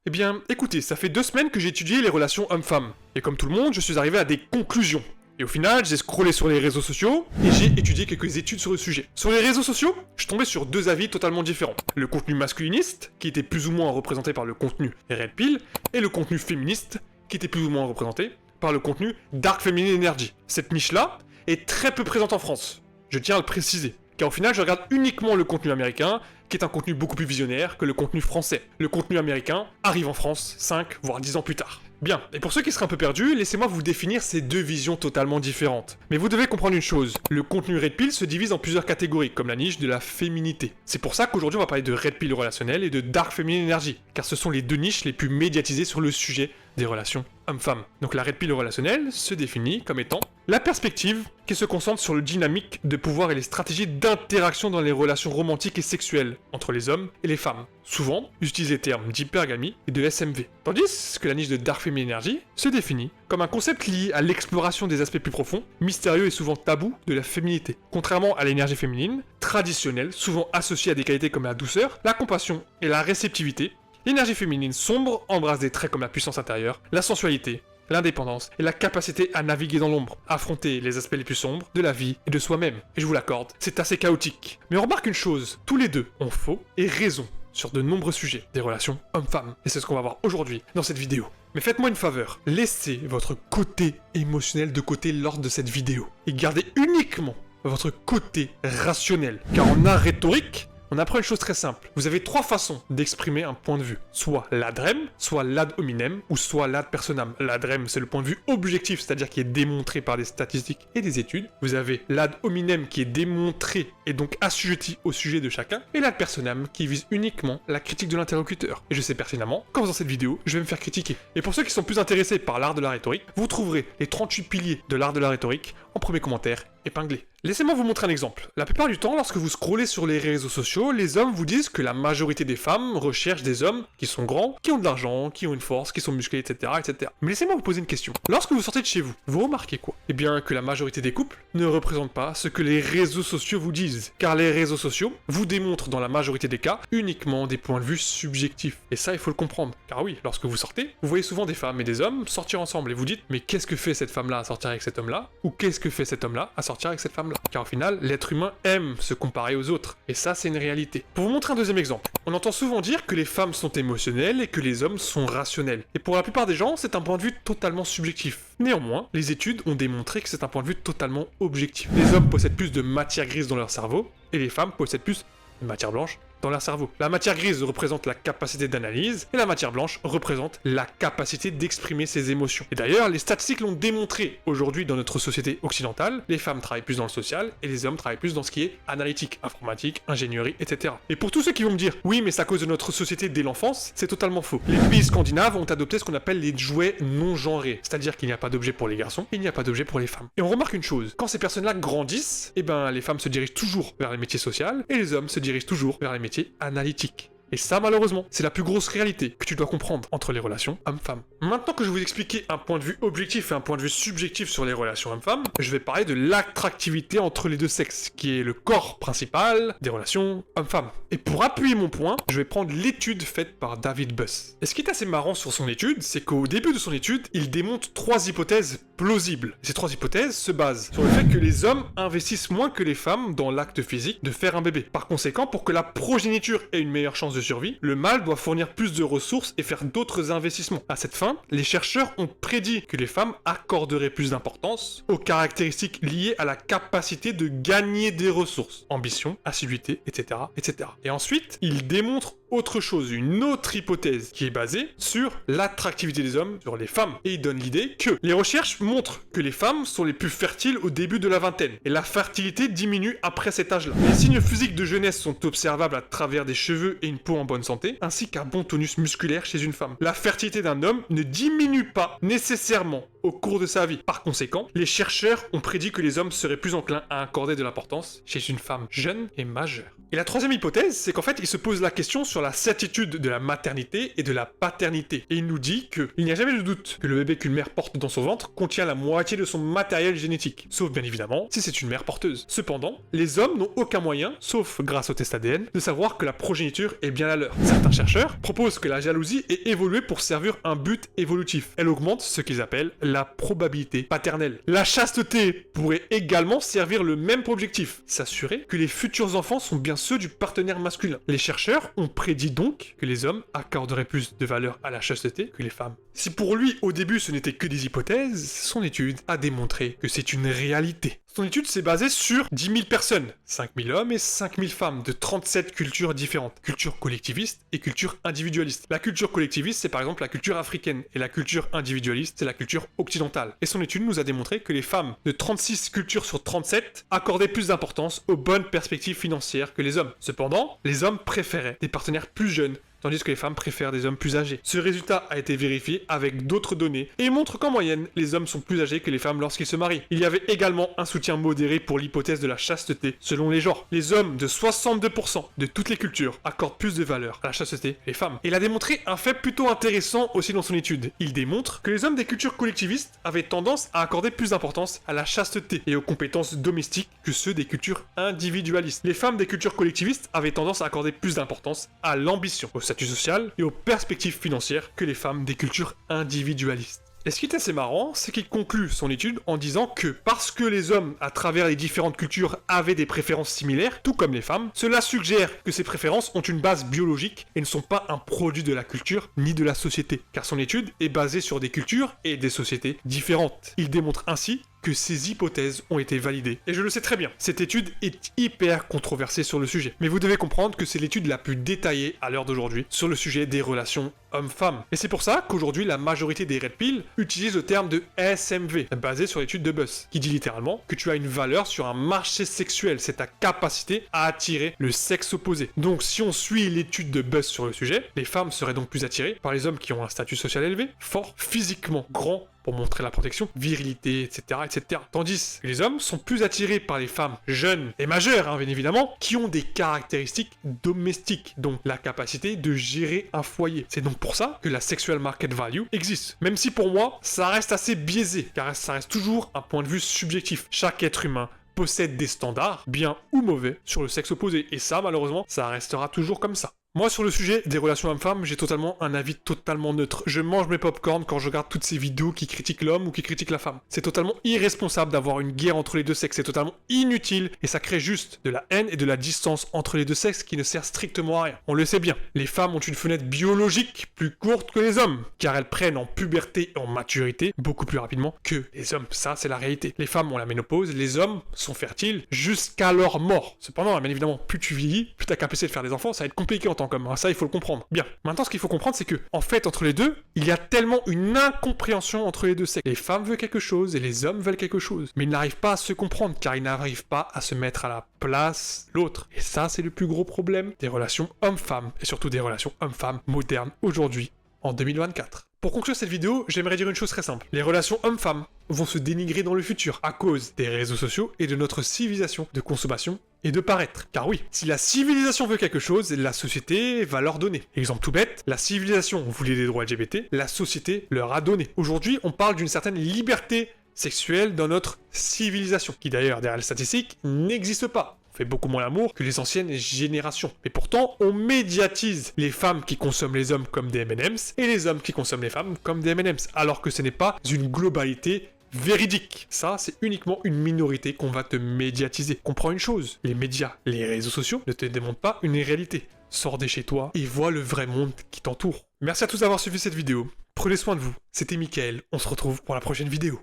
Eh bien, écoutez, ça fait 2 semaines que j'ai étudié les relations hommes-femmes. Et comme tout le monde, je suis arrivé à des conclusions. Et au final, j'ai scrollé sur les réseaux sociaux et j'ai étudié quelques études sur le sujet. Sur les réseaux sociaux, je tombais sur 2 avis totalement différents. Le contenu masculiniste, qui était plus ou moins représenté par le contenu Red Pill, et le contenu féministe, qui était plus ou moins représenté par le contenu Dark Feminine Energy. Cette niche-là est très peu présente en France. Je tiens à le préciser. Car au final, je regarde uniquement le contenu américain, qui est un contenu beaucoup plus visionnaire que le contenu français. Le contenu américain arrive en France 5 voire 10 ans plus tard. Bien, et pour ceux qui seraient un peu perdus, laissez-moi vous définir ces 2 visions totalement différentes. Mais vous devez comprendre une chose, le contenu Red Pill se divise en plusieurs catégories, comme la niche de la féminité. C'est pour ça qu'aujourd'hui on va parler de Red Pill relationnel et de Dark Feminine Energy, car ce sont les 2 niches les plus médiatisées sur le sujet des relations hommes-femmes. Donc la Red Pill relationnelle se définit comme étant la perspective qui se concentre sur le dynamique de pouvoir et les stratégies d'interaction dans les relations romantiques et sexuelles entre les hommes et les femmes. Souvent, utilise les termes d'hypergamie et de SMV. Tandis que la niche de Dark Feminine Energy se définit comme un concept lié à l'exploration des aspects plus profonds, mystérieux et souvent tabous de la féminité. Contrairement à l'énergie féminine, traditionnelle, souvent associée à des qualités comme la douceur, la compassion et la réceptivité, l'énergie féminine sombre embrasse des traits comme la puissance intérieure, la sensualité, l'indépendance et la capacité à naviguer dans l'ombre, affronter les aspects les plus sombres de la vie et de soi-même. Et je vous l'accorde, c'est assez chaotique. Mais on remarque une chose, tous les 2 ont faux et raison sur de nombreux sujets des relations hommes-femmes. Et c'est ce qu'on va voir aujourd'hui dans cette vidéo. Mais faites-moi une faveur, laissez votre côté émotionnel de côté lors de cette vidéo. Et gardez uniquement votre côté rationnel. Car en art rhétorique, on apprend une chose très simple. Vous avez 3 façons d'exprimer un point de vue. Soit l'ad rem, soit l'ad hominem, ou soit l'ad personam. L'ad rem, c'est le point de vue objectif, c'est-à-dire qui est démontré par des statistiques et des études. Vous avez l'ad hominem qui est démontré et donc assujetti au sujet de chacun. Et l'ad personam qui vise uniquement la critique de l'interlocuteur. Et je sais pertinemment qu'en faisant cette vidéo, je vais me faire critiquer. Et pour ceux qui sont plus intéressés par l'art de la rhétorique, vous trouverez les 38 piliers de l'art de la rhétorique en premier commentaire épinglé. Laissez-moi vous montrer un exemple. La plupart du temps, lorsque vous scrollez sur les réseaux sociaux, les hommes vous disent que la majorité des femmes recherchent des hommes qui sont grands, qui ont de l'argent, qui ont une force, qui sont musclés, etc., etc. Mais laissez-moi vous poser une question. Lorsque vous sortez de chez vous, vous remarquez quoi? Eh bien, que la majorité des couples ne représentent pas ce que les réseaux sociaux vous disent. Car les réseaux sociaux vous démontrent dans la majorité des cas uniquement des points de vue subjectifs. Et ça, il faut le comprendre. Car oui, lorsque vous sortez, vous voyez souvent des femmes et des hommes sortir ensemble et vous dites, mais qu'est-ce que fait cette femme-là à sortir avec cet homme-là? Ou qu'est-ce que fait cet homme-là à sortir avec cette femme-là? Car au final, l'être humain aime se comparer aux autres. Et ça, c'est une réalité. Pour vous montrer un deuxième exemple, on entend souvent dire que les femmes sont émotionnelles et que les hommes sont rationnels. Et pour la plupart des gens, c'est un point de vue totalement subjectif. Néanmoins, les études ont démontré que c'est un point de vue totalement objectif. Les hommes possèdent plus de matière grise dans leur cerveau et les femmes possèdent plus de matière blanche dans leur cerveau. La matière grise représente la capacité d'analyse et la matière blanche représente la capacité d'exprimer ses émotions. Et d'ailleurs, les statistiques l'ont démontré. Aujourd'hui, dans notre société occidentale, les femmes travaillent plus dans le social et les hommes travaillent plus dans ce qui est analytique, informatique, ingénierie, etc. Et pour tous ceux qui vont me dire, oui, mais c'est à cause de notre société dès l'enfance, c'est totalement faux. Les pays scandinaves ont adopté ce qu'on appelle les jouets non genrés, c'est-à-dire qu'il n'y a pas d'objet pour les garçons et il n'y a pas d'objet pour les femmes. Et on remarque une chose, quand ces personnes-là grandissent, eh ben, les femmes se dirigent toujours vers les métiers sociaux et les hommes se dirigent toujours vers les métiers analytiques. Et ça, malheureusement, c'est la plus grosse réalité que tu dois comprendre entre les relations hommes-femmes. Maintenant que je vous ai expliqué un point de vue objectif et un point de vue subjectif sur les relations hommes-femmes, je vais parler de l'attractivité entre les 2 sexes, qui est le corps principal des relations hommes-femmes. Et pour appuyer mon point, je vais prendre l'étude faite par David Buss. Et ce qui est assez marrant sur son étude, c'est qu'au début de son étude, il démontre 3 hypothèses plausibles. Ces 3 hypothèses se basent sur le fait que les hommes investissent moins que les femmes dans l'acte physique de faire un bébé. Par conséquent, pour que la progéniture ait une meilleure chance de survie, le mâle doit fournir plus de ressources et faire d'autres investissements. À cette fin, les chercheurs ont prédit que les femmes accorderaient plus d'importance aux caractéristiques liées à la capacité de gagner des ressources, ambition, assiduité, etc., etc. Et ensuite, ils démontrent autre chose, une autre hypothèse qui est basée sur l'attractivité des hommes sur les femmes. Et il donne l'idée que les recherches montrent que les femmes sont les plus fertiles au début de la vingtaine et la fertilité diminue après cet âge-là. Les signes physiques de jeunesse sont observables à travers des cheveux et une peau en bonne santé, ainsi qu'un bon tonus musculaire chez une femme. La fertilité d'un homme ne diminue pas nécessairement au cours de sa vie. Par conséquent, les chercheurs ont prédit que les hommes seraient plus enclins à accorder de l'importance chez une femme jeune et majeure. Et la troisième hypothèse, c'est qu'en fait, il se pose la question sur la certitude de la maternité et de la paternité. Et il nous dit qu'il n'y a jamais de doute que le bébé qu'une mère porte dans son ventre contient la moitié de son matériel génétique. Sauf bien évidemment si c'est une mère porteuse. Cependant, les hommes n'ont aucun moyen, sauf grâce au test ADN, de savoir que la progéniture est bien la leur. Certains chercheurs proposent que la jalousie ait évolué pour servir un but évolutif. Elle augmente ce qu'ils appellent la probabilité paternelle. La chasteté pourrait également servir le même objectif, s'assurer que les futurs enfants sont bien ceux du partenaire masculin. Les chercheurs ont prédit donc que les hommes accorderaient plus de valeur à la chasteté que les femmes. Si pour lui, au début, ce n'était que des hypothèses, son étude a démontré que c'est une réalité. Son étude s'est basée sur 10 000 personnes, 5 000 hommes et 5 000 femmes de 37 cultures différentes, culture collectiviste et culture individualiste. La culture collectiviste, c'est par exemple la culture africaine, et la culture individualiste, c'est la culture occidentale. Et son étude nous a démontré que les femmes de 36 cultures sur 37 accordaient plus d'importance aux bonnes perspectives financières que les hommes. Cependant, les hommes préféraient des partenaires plus jeunes, tandis que les femmes préfèrent des hommes plus âgés. Ce résultat a été vérifié avec d'autres données et montre qu'en moyenne, les hommes sont plus âgés que les femmes lorsqu'ils se marient. Il y avait également un soutien modéré pour l'hypothèse de la chasteté selon les genres. Les hommes de 62% de toutes les cultures accordent plus de valeur à la chasteté que les femmes. Et il a démontré un fait plutôt intéressant aussi dans son étude. Il démontre que les hommes des cultures collectivistes avaient tendance à accorder plus d'importance à la chasteté et aux compétences domestiques que ceux des cultures individualistes. Les femmes des cultures collectivistes avaient tendance à accorder plus d'importance à l'ambition, au statut social et aux perspectives financières que les femmes des cultures individualistes. Et ce qui est assez marrant, c'est qu'il conclut son étude en disant que parce que les hommes, à travers les différentes cultures, avaient des préférences similaires, tout comme les femmes, cela suggère que ces préférences ont une base biologique et ne sont pas un produit de la culture ni de la société, car son étude est basée sur des cultures et des sociétés différentes. Il démontre ainsi que ces hypothèses ont été validées. Et je le sais très bien, cette étude est hyper controversée sur le sujet. Mais vous devez comprendre que c'est l'étude la plus détaillée à l'heure d'aujourd'hui sur le sujet des relations hommes-femmes. Et c'est pour ça qu'aujourd'hui, la majorité des Red Pill utilisent le terme de SMV, basé sur l'étude de Buss, qui dit littéralement que tu as une valeur sur un marché sexuel, c'est ta capacité à attirer le sexe opposé. Donc si on suit l'étude de Buss sur le sujet, les femmes seraient donc plus attirées par les hommes qui ont un statut social élevé, fort, physiquement grand, pour montrer la protection, virilité, etc., etc. Tandis que les hommes sont plus attirés par les femmes jeunes et majeures, bien évidemment, qui ont des caractéristiques domestiques, donc la capacité de gérer un foyer. C'est donc pour ça que la sexual market value existe. Même si pour moi, ça reste assez biaisé, car ça reste toujours un point de vue subjectif. Chaque être humain possède des standards, bien ou mauvais, sur le sexe opposé. Et ça, malheureusement, ça restera toujours comme ça. Moi, sur le sujet des relations hommes-femmes, j'ai totalement un avis totalement neutre. Je mange mes popcorn quand je regarde toutes ces vidéos qui critiquent l'homme ou qui critiquent la femme. C'est totalement irresponsable d'avoir une guerre entre les deux sexes, c'est totalement inutile et ça crée juste de la haine et de la distance entre les deux sexes qui ne sert strictement à rien. On le sait bien, les femmes ont une fenêtre biologique plus courte que les hommes, car elles prennent en puberté et en maturité beaucoup plus rapidement que les hommes. Ça, c'est la réalité. Les femmes ont la ménopause, les hommes sont fertiles jusqu'à leur mort. Cependant, bien évidemment, plus tu vieillis, plus ta capacité de faire des enfants, ça va être compliqué en tant qu'homme. Ça, il faut le comprendre. Bien. Maintenant, ce qu'il faut comprendre, c'est que, en fait, entre les deux, il y a tellement une incompréhension entre les deux sexes. Les femmes veulent quelque chose et les hommes veulent quelque chose. Mais ils n'arrivent pas à se comprendre, car ils n'arrivent pas à se mettre à la place de l'autre. Et ça, c'est le plus gros problème des relations hommes-femmes, et surtout des relations hommes-femmes modernes aujourd'hui, en 2024. Pour conclure cette vidéo, j'aimerais dire une chose très simple. Les relations hommes-femmes vont se dénigrer dans le futur à cause des réseaux sociaux et de notre civilisation de consommation et de paraître. Car oui, si la civilisation veut quelque chose, la société va leur donner. Exemple tout bête, la civilisation voulait des droits LGBT, la société leur a donné. Aujourd'hui, on parle d'une certaine liberté sexuelle dans notre civilisation, qui d'ailleurs, derrière les statistiques, n'existe pas. Fait beaucoup moins l'amour que les anciennes générations. Mais pourtant, on médiatise les femmes qui consomment les hommes comme des M&M's et les hommes qui consomment les femmes comme des M&M's, alors que ce n'est pas une globalité véridique. Ça, c'est uniquement une minorité qu'on va te médiatiser. Comprends une chose, les médias, les réseaux sociaux ne te démontrent pas une réalité. Sors de chez toi et vois le vrai monde qui t'entoure. Merci à tous d'avoir suivi cette vidéo. Prenez soin de vous. C'était Mickaël. On se retrouve pour la prochaine vidéo.